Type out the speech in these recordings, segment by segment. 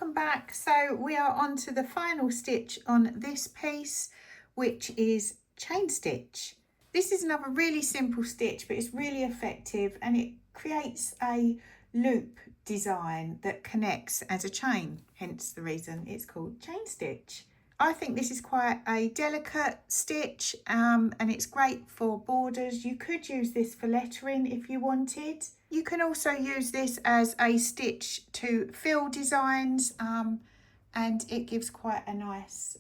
welcome back. So we are on to the final stitch on this piece, which is chain stitch. This is another really simple stitch, but it's really effective and it creates a loop design that connects as a chain, hence the reason it's called chain stitch. I think this is quite a delicate stitch and it's great for borders. You could use this for lettering if you wanted. You can also use this as a stitch to fill designs and it gives quite a nice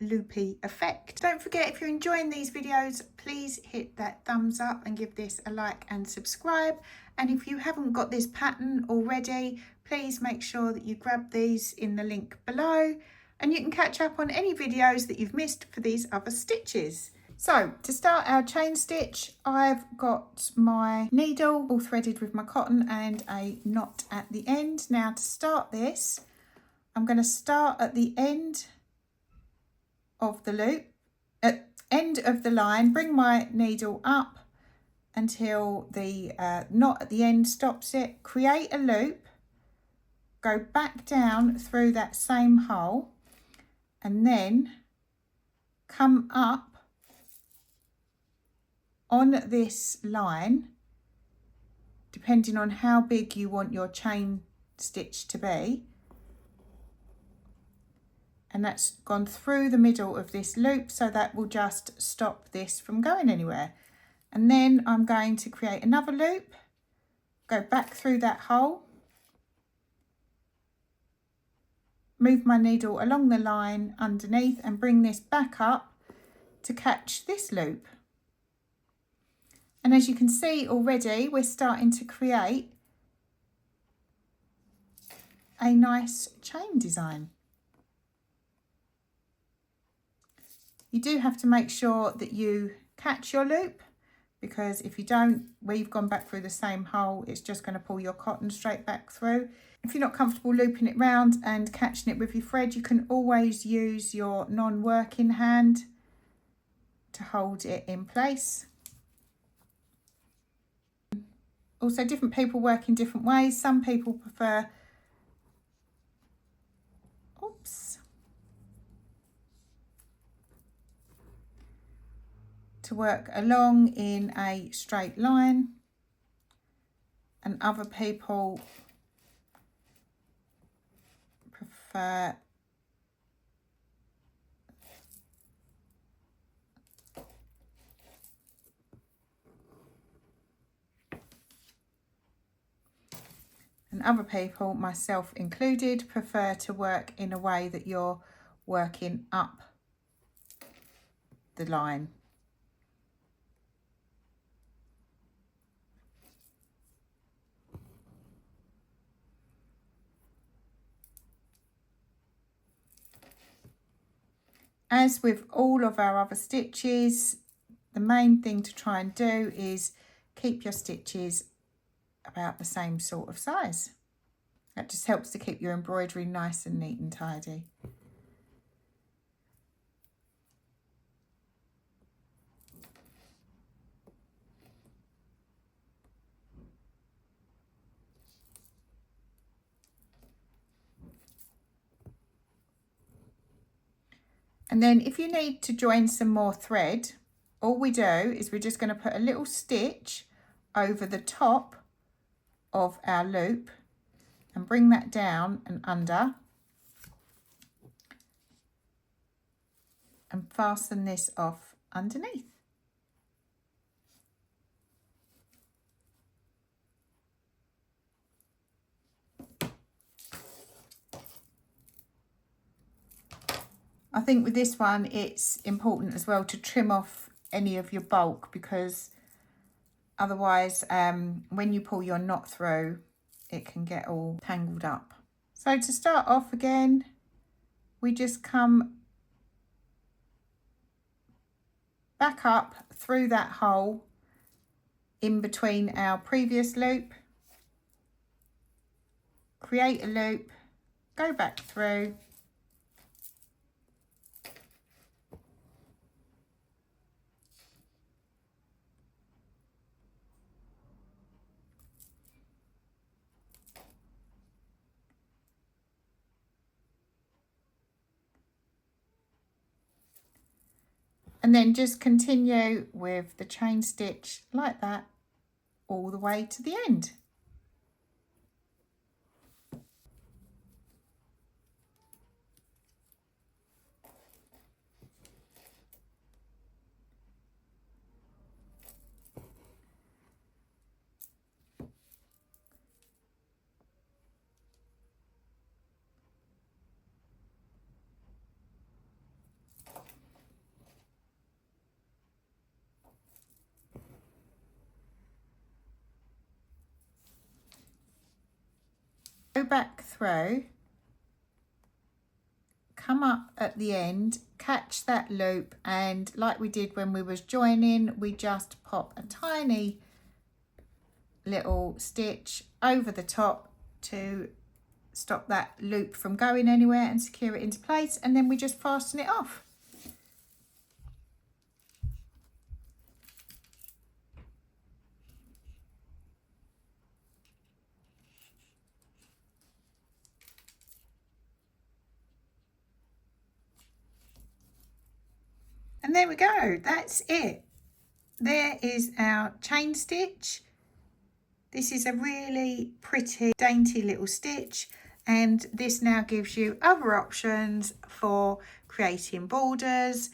loopy effect. Don't forget, if you're enjoying these videos, please hit that thumbs up and give this a like and subscribe. And if you haven't got this pattern already, please make sure that you grab these in the link below. And you can catch up on any videos that you've missed for these other stitches. So to start our chain stitch, I've got my needle all threaded with my cotton and a knot at the end. Now to start this, I'm going to start at the end of the loop, at end of the line, bring my needle up until the knot at the end stops it, create a loop, go back down through that same hole, and then come up on this line, depending on how big you want your chain stitch to be. And that's gone through the middle of this loop, so that will just stop this from going anywhere. And then I'm going to create another loop, go back through that hole, move my needle along the line underneath and bring this back up to catch this loop. And as you can see already, we're starting to create a nice chain design. You do have to make sure that you catch your loop, because if you don't, where you've gone back through the same hole, it's just going to pull your cotton straight back through. If you're not comfortable looping it round and catching it with your thread, you can always use your non-working hand to hold it in place. Also, different people work in different ways. Some people prefer, to work along in a straight line, and other people prefer myself included, prefer to work in a way that you're working up the line. As with all of our other stitches, the main thing to try and do is keep your stitches about the same sort of size. That just helps to keep your embroidery nice and neat and tidy. And then if you need to join some more thread, all we do is we're just going to put a little stitch over the top of our loop and bring that down and under and fasten this off underneath. I think with this one, it's important as well to trim off any of your bulk, because otherwise, when you pull your knot through, it can get all tangled up. So to start off again, we just come back up through that hole in between our previous loop, create a loop, go back through, And then just continue with the chain stitch like that all the way to the end. Go back through, come up at the end, catch that loop, and like we did when we was joining, we just pop a tiny little stitch over the top to stop that loop from going anywhere and secure it into place, and then we just fasten it off. And there we go, that's it. There is our chain stitch. This is a really pretty, dainty little stitch, and this now gives you other options for creating borders,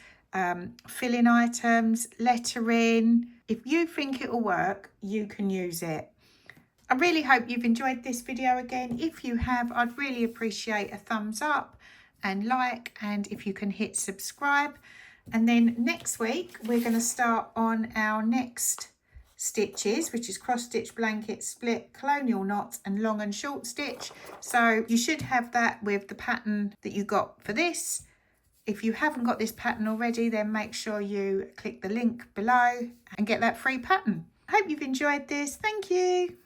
filling items, lettering. If you think it'll work, you can use it. I really hope you've enjoyed this video again. If you have, I'd really appreciate a thumbs up and like, and if you can hit subscribe. And then next week, we're going to start on our next stitches, which is cross stitch, blanket, split, colonial knots, and long and short stitch. So you should have that with the pattern that you got for this. If you haven't got this pattern already, then make sure you click the link below and get that free pattern. I hope you've enjoyed this. Thank you.